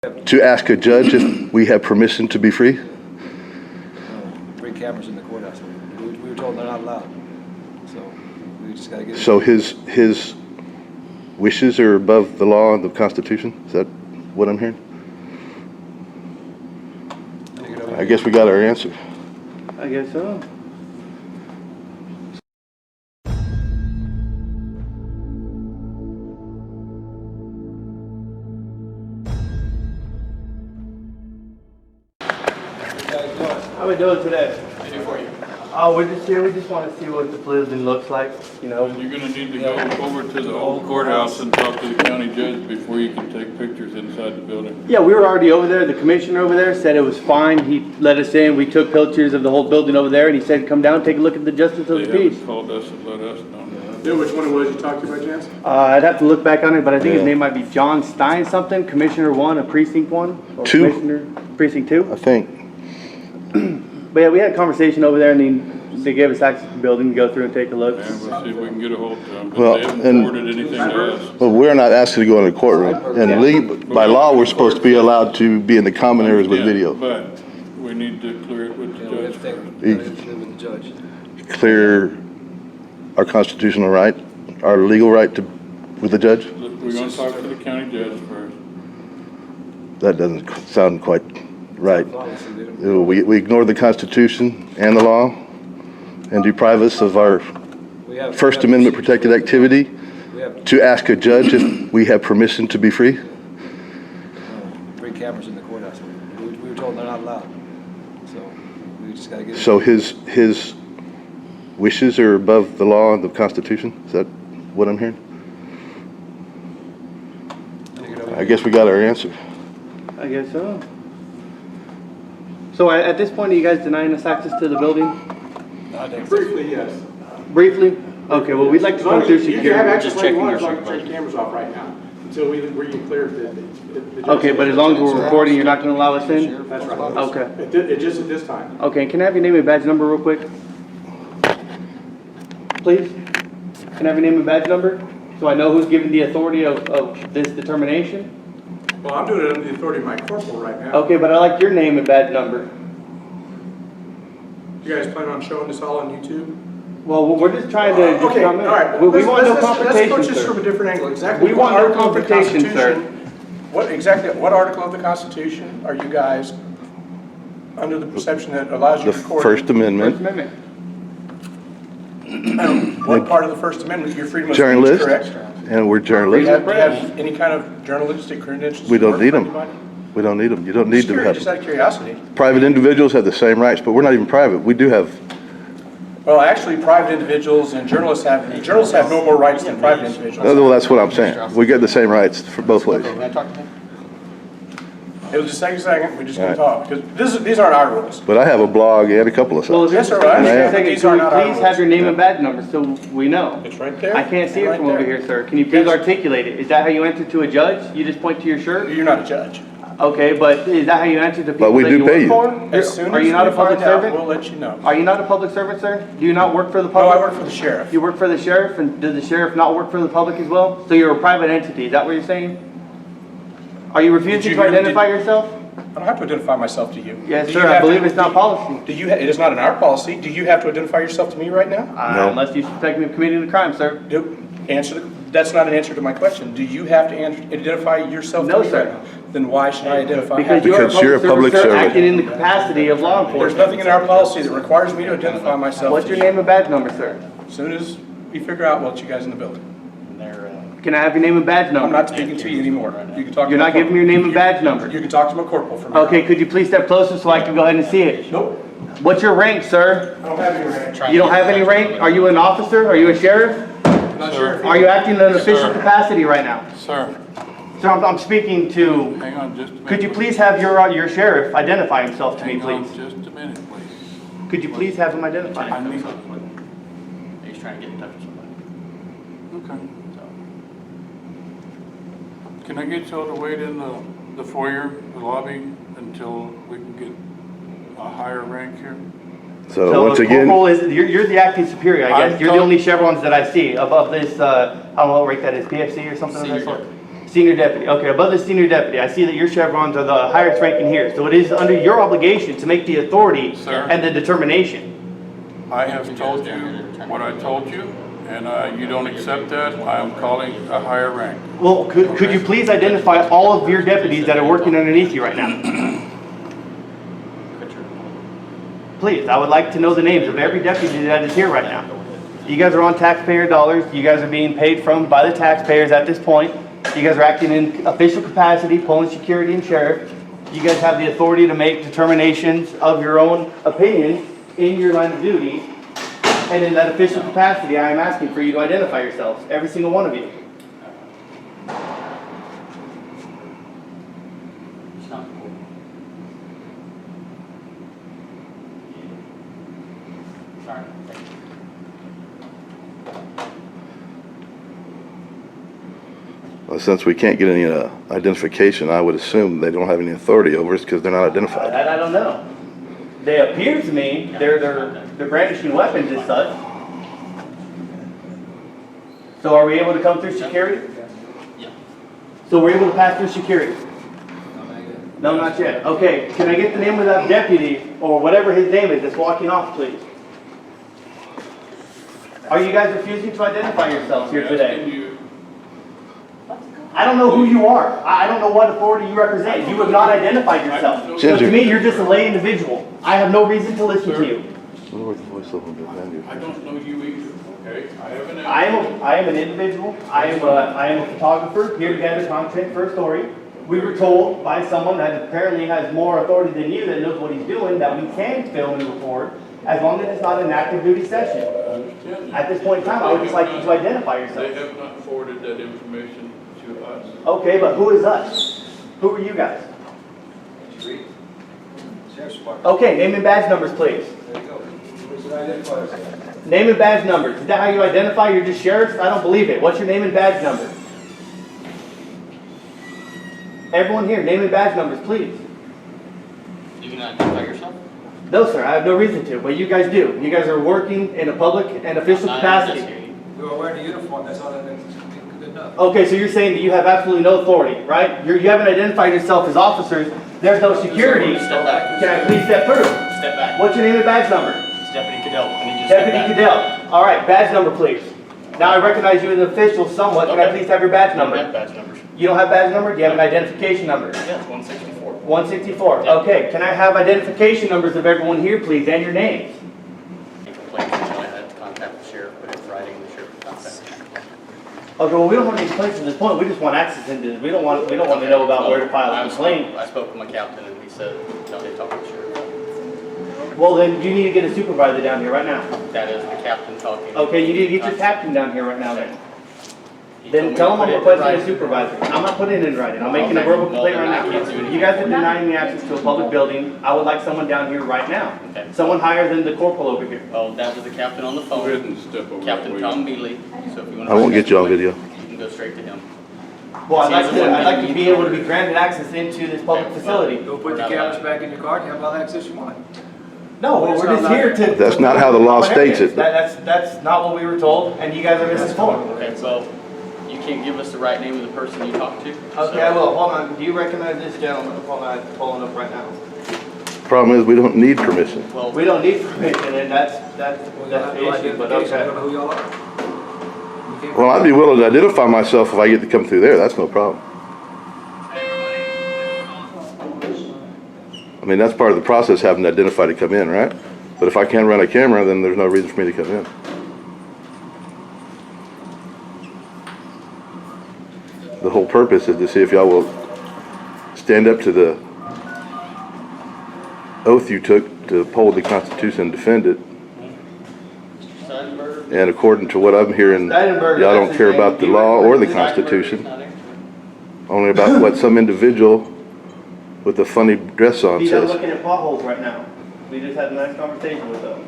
To ask a judge if we have permission to be free? Bring cameras in the courthouse. We were told they're not allowed. So we just got to get. So his wishes are above the law and the Constitution? Is that what I'm hearing? I guess we got our answer. I guess so. How we doing today? For you. Oh, we're just here. We just want to see what the building looks like. You know. You're gonna need to go over to the old courthouse and talk to the county judge before you can take pictures inside the building. Yeah, we were already over there. The commissioner over there said it was fine. He let us in. We took pictures of the whole building over there, and he said, "Come down, take a look at the justice of They the peace." haven't called us and let us know. You know which one it was you talked to by chance? I'd have to look back on it, but I think his Yeah. name might be John Stein something, Commissioner 1 of Precinct 1. Or 2? Commissioner Precinct 2. I think. But yeah, we had a conversation over there, and they gave us access to the building to go through and take a look. And we'll see if we can get a hold of them, but Well, they haven't and- forwarded anything to us. Well, we're not asked to go in the courtroom. And by law, we're supposed to be allowed to be in the common areas with Yeah, video. but we need to clear it with We the have judge to take first. live with the judge. Clear our constitutional right, our legal right to, with the judge? We're gonna talk to the county judge first. That doesn't sound quite right. Policy, they don't- We ignore the Constitution and the law and deprive us of our we have- First we have Amendment procedures. protected activity We have to ask a judge if we have permission to be free? bring cameras in the courthouse. We were told they're not allowed. So we just got to get. So his wishes are above the law and the Constitution? Is that what I'm hearing? I guess we got our answer. I guess so. So at this point, are you guys denying us access to the building? Briefly, yes. Briefly? Okay, well, we'd like to go through You can have security. access when you want, as long as you turn the cameras off right now, until we get clear the Okay, but as long as we're recording, you're not going to allow us in? That's right. Okay. It just at this time. Okay, can I have your name and badge number real quick? Please? Can I have your name and badge number? So I know who's giving the authority of this determination? Well, I'm doing it under the authority of my corporal right now. Okay, but I like your name and badge number. You guys plan on showing this all on YouTube? Well, we're just trying to just Okay, all come in. right. We want no Let's confrontation, approach this sir. from a different angle. Exactly. We what want no article of the confrontation, sir. Constitution- What article of the Constitution are you guys under the perception that allows you The to record? First First Amendment. Amendment. What part of the First Amendment, your freedom of speech, Journalist, correct? and we're Do you journalists. have any kind of journalistic credentials? We to don't work need for them. anybody? We don't need them. You don't need to Just have out them. of curiosity. Private individuals have the same rights, but we're not even private. We do have, Well, actually, private individuals and journalists have no more rights than private individuals. well, that's what I'm saying. We get the same rights for both ways. It was just a second, we just gonna All talk, because these aren't our rules. But I have a blog and a couple of Well, sites. Yes, sir, I just understand, a but second, these can are we not our please have your rules. name and badge number so we know? It's right there. I can't see it Right from over there. here, sir. Can you please articulate it? Is that how you answer to a judge? You just point to your shirt? You're not a judge. Okay, but is that how you answer to people we that do you pay work you. for? As soon Are as you not a we public find out, servant? we'll let you know. Are you not a public servant, sir? Do you not work for the No, public? I work for the sheriff. You work for the sheriff, and does the sheriff not work for the public as well? So you're a private entity, is that what you're saying? Are you refusing Did to you- identify yourself? I don't have to identify myself to you. Yes, Do sir, you I have believe to- it's not policy. It is not in our policy. Do you have to identify yourself to me right now? No. Unless you suspect me of committing a crime, sir. That's not an answer to my question. Do you have to identify yourself to No, me sir. right now? Then why should I identify? Because you're a public sir, servant. acting in the capacity of law There's enforcement. nothing in our policy that requires me to identify myself. What's to your you. name and badge number, sir? As soon as we figure out what you guys in the building. Can I have your name and badge I'm number? not speaking to you anymore. You can talk to You're my not giving me your corporal. name and badge number. You can talk to my corporal for me. Okay, could you please step closer so I can go ahead and see it? Nope. What's your rank, sir? I don't have any rank. You don't have any rank? Are you an officer? Are you a sheriff? I'm not sure. Are you acting in an official Sir. capacity right now? Sir, Sir, I'm speaking to, hang on just a minute. could you please have your sheriff identify himself to me, Hang on please? just a minute, please. Could you please have him identify? I need, He's trying to get in touch with somebody. okay. Can I get y'all to wait in the foyer, the lobby, until we can get a higher rank here? So once again, corporal is, you're the acting superior, I guess. I'm You're the told- only chevrons that I see above this, I don't know what rank that is, PFC or something of that sort? Senior deputy, okay, above the senior deputy, I see that your chevrons are the highest ranking here, so it is under your obligation to make the authority Sir. and the determination. I have told you what I told you, and you don't accept that, I am calling a higher rank. Well, could you please identify all of your deputies that are working underneath you right now? Please, I would like to know the names of every deputy that is here right now. You guys are on taxpayer dollars, you guys are being paid by the taxpayers at this point. You guys are acting in official capacity, pulling security and sheriff. You guys have the authority to make determinations of your own opinion in your line of duty. And in that official capacity, I am asking for you to identify yourselves, every single one of you. It's not cool. Sorry. Well, since we can't get any identification, I would assume they don't have any authority over us because they're not identified. That I don't know. They appear to me, they're brandishing weapons as such. So are we able to come through security? Yeah. So we're able to pass through security? No, not yet. Okay, can I get the name of that deputy, or whatever his name is, that's walking off, please? Are you guys refusing to identify yourselves here today? I don't know who you are. I don't know what authority you represent. You have not identified yourself. So to me, you're just a lay individual. I have no reason to listen to you. I don't know you either, okay? I am an individual. I am a photographer here to gather content for a story. We were told by someone that apparently has more authority than you, that knows what he's doing, that we can film and record as long as it's not an active duty session. At this point in time, I would just like you to identify They yourself. have not forwarded that information to us. Okay, but who is us? Who are you guys? Sheriff's Department. Okay, name and badge numbers, please. There you go. Who's the identify yourself? Name and badge numbers. Is that how you identify? You're just sheriffs? I don't believe it. What's your name and badge number? Everyone here, name and badge numbers, please. You can identify yourself? No, sir, I have no reason to, but you guys do. You guys are working in a public and official I'm not capacity. investigating. We were wearing a uniform, that's all that's good enough. Okay, so you're saying that you have absolutely no authority, right? You haven't identified yourself as officers. There's no security. Step back. Can I please step through? Step back. What's your name and badge number? It's Deputy Cadell. I need you to step Deputy back. Cadell. All right, badge number, please. Now I recognize you as an official somewhat. Can I Okay. please have your badge I don't have number? badge numbers. You don't have badge number? Do you have an identification number? Yeah, it's 164. 164. Yeah. Okay, can I have identification numbers of everyone here, please, and your names? Any complaints, I had to contact the sheriff, but it's Friday, and the sheriff contacted me. Okay, well, we don't have any complaints at this point. We just want access into this. We don't want to know about where to file a complaint. I spoke with my captain, and he said, no, they talked to the sheriff. Well, then you need to get a supervisor down here right now. That is the captain talking. Okay, you need to get your captain down here right now then. He Then told me tell to him I'm put it in requesting a writing. supervisor. I'm not putting it in writing. I'm making a verbal complaint right Well, then I can't do now. anything. You guys are denying me access to a public building. I would like someone down here right now. Okay. Someone higher than the corporal over here. Well, that was the captain on the Go ahead phone, and step over. Captain that way. Tom Beely, so if you want to. I won't get you on video. You can go straight to him. Well, I'd like to be able to be granted access into this public facility. Go put the cameras back in your car, you have all the access you want. No, we're just here to. That's not how the law states it. That's not what we were told, and you guys are misinformed. Okay, well, you can't give us the right name of the person you talked to. Okay, I will. Hold on. Do you recognize this gentleman? Hold on, I'm pulling up right now. Problem is, we don't need permission. Well, We don't need permission, and that's Well, you have the no issue, but identification, I don't okay. know who y'all are. You can't- Well, I'd be willing to identify myself if I get to come through there. That's no problem. I mean, that's part of the process, having to identify to come in, right? But if I can't run a camera, then there's no reason for me to come in. The whole purpose is to see if y'all will stand up to the oath you took to uphold the Constitution and defend it. Seidenberger. And according to what I'm hearing, y'all Seidenberger, don't that's care his name. about the law or the Seidenberger's Constitution, not here. only about what some individual with a funny dress on He's out says. looking at potholes right now. We just had a nice conversation with him.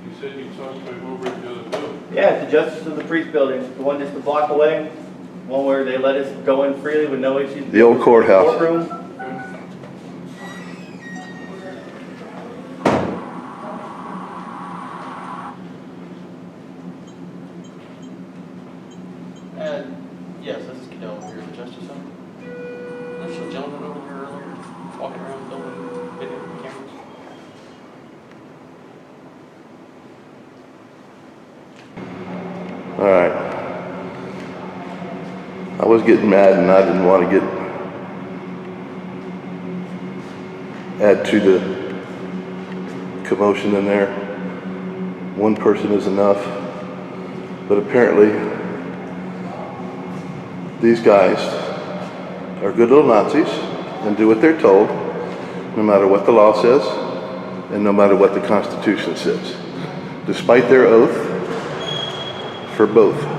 You said you talked to him over at the other building. Yeah, it's the Justice of the Priest building, the one just a block away, one where they let us go in freely with no issues. The old courthouse. Courtroom. gentleman over here earlier, walking around the building, video cameras. All right. I was getting mad and I didn't want to add to the commotion in there. One person is enough, but apparently these guys are good little Nazis and do what they're told, no matter what the law says and no matter what the Constitution says, despite their oath for both.